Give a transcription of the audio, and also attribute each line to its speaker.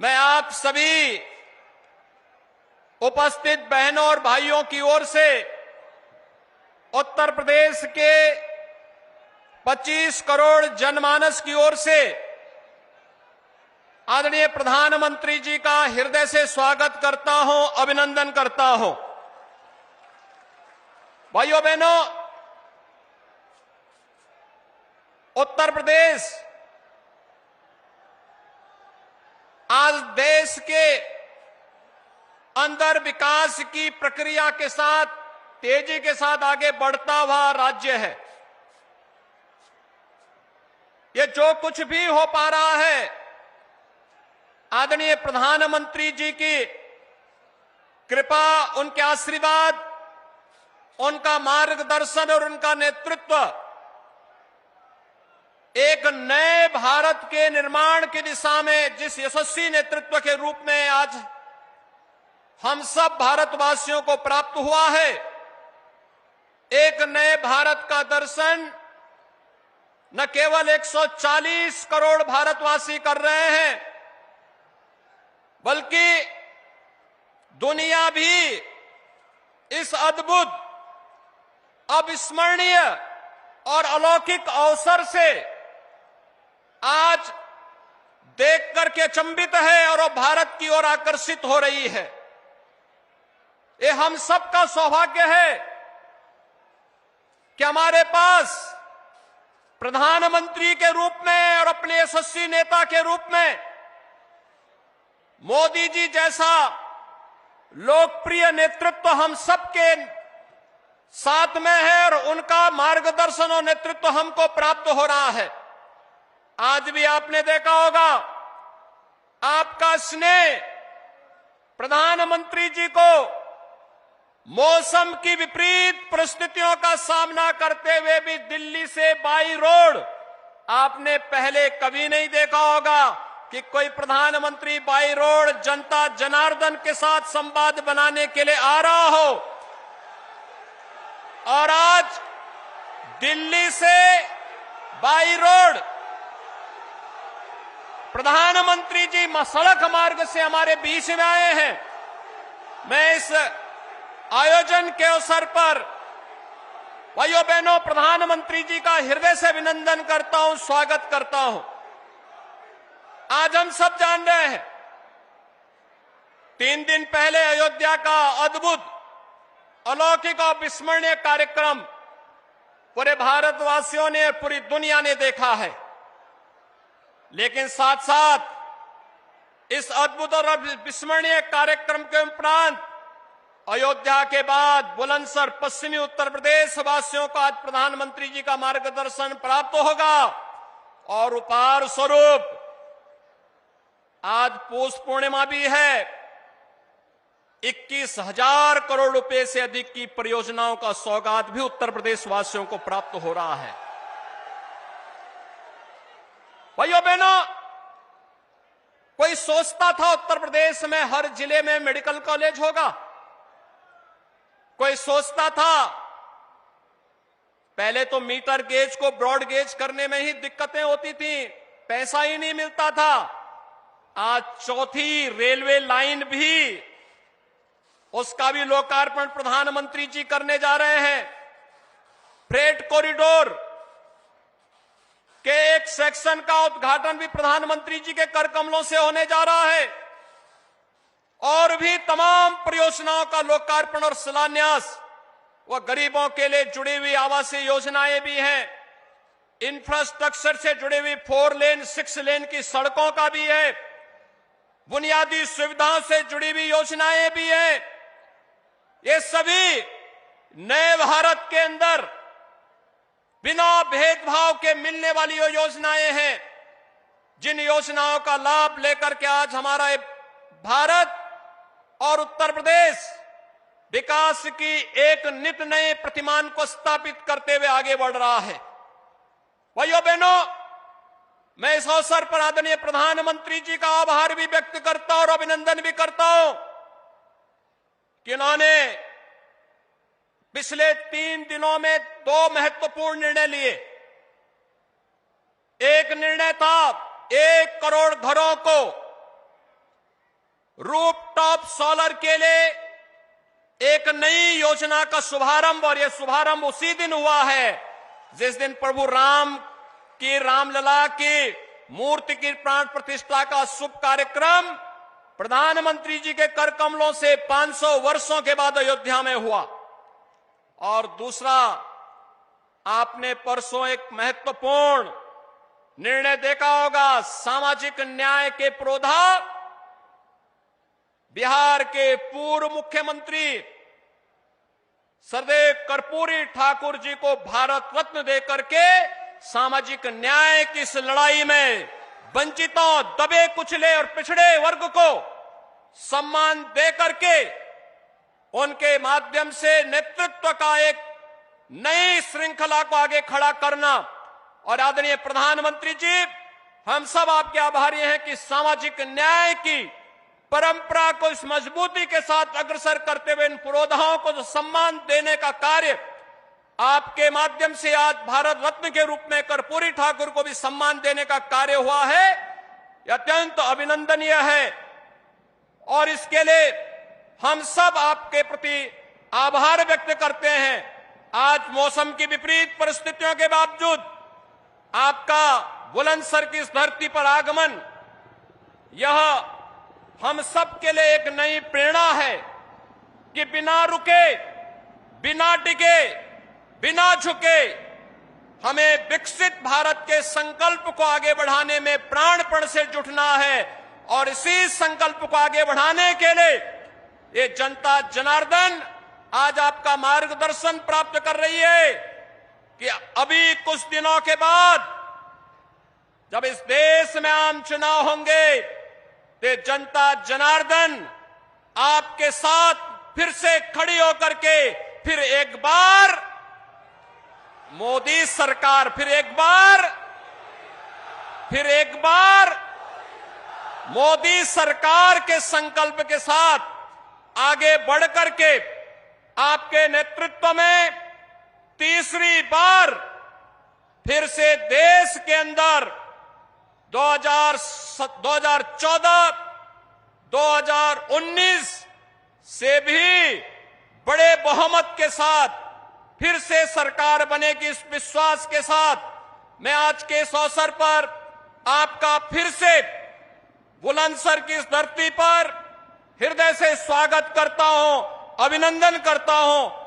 Speaker 1: मैं आप सभी उपस्थित बहनों और भाइयों की ओर से उत्तर प्रदेश के 25 करोड़ जनमानस की ओर से आदरणीय प्रधानमंत्री जी का हृदय से स्वागत करता हूं, अभिनंदन करता हूं। भाइयों बहनों, उत्तर प्रदेश आज देश के अंदर विकास की प्रक्रिया के साथ तेजी के साथ आगे बढ़ता हुआ राज्य है। ये जो कुछ भी हो पा रहा है, आदरणीय प्रधानमंत्री जी की कृपा, उनके आशीर्वाद, उनका मार्गदर्शन और उनका नेतृत्व एक नए भारत के निर्माण की दिशा में जिस यशस्वी नेतृत्व के रूप में आज हम सब भारतवासियों को प्राप्त हुआ है, एक नए भारत का दर्शन न केवल 140 करोड़ भारतवासी कर रहे हैं, बल्कि दुनिया भी इस अद्भुत, अविस्मरणीय और अलौकिक अवसर से आज देख करके अचंभित है और भारत की ओर आकर्षित हो रही है। ये हम सबका सौभाग्य है कि हमारे पास प्रधानमंत्री के रूप में और अपने यशस्वी नेता के रूप में मोदी जी जैसा लोकप्रिय नेतृत्व हम सबके साथ में है और उनका मार्गदर्शन और नेतृत्व हमको प्राप्त हो रहा है। आज भी आपने देखा होगा, आपका स्नेह प्रधानमंत्री जी को मौसम की विपरीत परिस्थितियों का सामना करते हुए भी दिल्ली से बाई रोड आपने पहले कभी नहीं देखा होगा कि कोई प्रधानमंत्री बाई रोड जनता जनार्दन के साथ संवाद बनाने के लिए आ रहा हो। और आज दिल्ली से बाई रोड प्रधानमंत्री जी सड़क मार्ग से हमारे बीच में आए हैं। मैं इस आयोजन के अवसर पर भाइयों बहनों प्रधानमंत्री जी का हृदय से अभिनंदन करता हूं, स्वागत करता हूं। आज हम सब जान रहे हैं, 3 दिन पहले अयोध्या का अद्भुत, अलौकिक और विस्मरणीय कार्यक्रम पूरे भारतवासियों ने और पूरी दुनिया ने देखा है। लेकिन साथ साथ इस अद्भुत और विस्मरणीय कार्यक्रम के उपरांत अयोध्या के बाद बुलंदशहर पश्चिमी उत्तर प्रदेश वासियों को आज प्रधानमंत्री जी का मार्गदर्शन प्राप्त होगा और उपहार स्वरूप आज पौष पूर्णिमा भी है। 21,000 करोड़ रुपए से अधिक की परियोजनाओं का सौगात भी उत्तर प्रदेश वासियों को प्राप्त हो रहा है। भाइयों बहनों, कोई सोचता था उत्तर प्रदेश में हर जिले में मेडिकल कॉलेज होगा? कोई सोचता था? पहले तो मीटर गेज को ब्रॉड गेज करने में ही दिक्कतें होती थी, पैसा ही नहीं मिलता था। आज चौथी रेलवे लाइन भी, उसका भी लोकार्पण प्रधानमंत्री जी करने जा रहे हैं। फ्रेट कॉरिडोर के एक सेक्शन का उद्घाटन भी प्रधानमंत्री जी के कर कमलों से होने जा रहा है और भी तमाम परियोजनाओं का लोकार्पण और शिलान्यास। वह गरीबों के लिए जुड़ी हुई आवासीय योजनाएं भी हैं, इंफ्रास्ट्रक्चर से जुड़ी हुई 4 लेन 6 लेन की सड़कों का भी है, बुनियादी सुविधाओं से जुड़ी हुई योजनाएं भी हैं। ये सभी नए भारत के अंदर बिना भेदभाव के मिलने वाली योजनाएं हैं, जिन योजनाओं का लाभ लेकर के आज हमारा भारत और उत्तर प्रदेश विकास की एक नित नए प्रतिमान को स्थापित करते हुए आगे बढ़ रहा है। भाइयों बहनों, मैं इस अवसर पर आदरणीय प्रधानमंत्री जी का आभार भी व्यक्त करता हूं और अभिनंदन भी करता हूं कि उन्होंने पिछले 3 दिनों में 2 महत्वपूर्ण निर्णय लिए। एक निर्णय था 1 करोड़ घरों को रूफटॉप सोलर के लिए एक नई योजना का शुभारंभ, और यह शुभारंभ उसी दिन हुआ है जिस दिन प्रभु राम की रामलला की मूर्ति की प्राण प्रतिष्ठा का शुभ कार्यक्रम प्रधानमंत्री जी के कर कमलों से 500 वर्षों के बाद अयोध्या में हुआ। और दूसरा, आपने परसों एक महत्वपूर्ण निर्णय देखा होगा, सामाजिक न्याय के पुरोधा बिहार के पूर्व मुख्यमंत्री सरदेव कर्पूरी ठाकुर जी को भारत रत्न देकर के सामाजिक न्याय की इस लड़ाई में वंचितों, दबे कुचले और पिछड़े वर्ग को सम्मान देकर के उनके माध्यम से नेतृत्व का एक नई श्रृंखला को आगे खड़ा करना। और आदरणीय प्रधानमंत्री जी, हम सब आपके आभारी हैं कि सामाजिक न्याय की परंपरा को इस मजबूती के साथ अग्रसर करते हुए इन पुरोधाओं को जो सम्मान देने का कार्य आपके माध्यम से आज भारत रत्न के रूप में कर्पूरी ठाकुर को भी सम्मान देने का कार्य हुआ है, यह अत्यंत अभिनंदनीय है। और इसके लिए हम सब आपके प्रति आभार व्यक्त करते हैं। आज मौसम की विपरीत परिस्थितियों के बावजूद आपका बुलंदशहर की इस धरती पर आगमन, यह हम सब के लिए एक नई प्रेरणा है कि बिना रुके, बिना टिके, बिना झुके हमें विकसित भारत के संकल्प को आगे बढ़ाने में प्राणपण से जुटना है। और इसी संकल्प को आगे बढ़ाने के लिए ये जनता जनार्दन आज आपका मार्गदर्शन प्राप्त कर रही है कि अभी कुछ दिनों के बाद जब इस देश में आम चुनाव होंगे तो जनता जनार्दन आपके साथ फिर से खड़ी होकर के फिर एक बार मोदी सरकार, फिर एक बार मोदी सरकार के संकल्प के साथ आगे बढ़कर के आपके नेतृत्व में तीसरी बार फिर से देश के अंदर 2014, 2019 से भी बड़े बहुमत के साथ फिर से सरकार बनेगी, इस विश्वास के साथ मैं आज के इस अवसर पर आपका फिर से बुलंदशहर की इस धरती पर हृदय से स्वागत करता हूं, अभिनंदन करता हूं।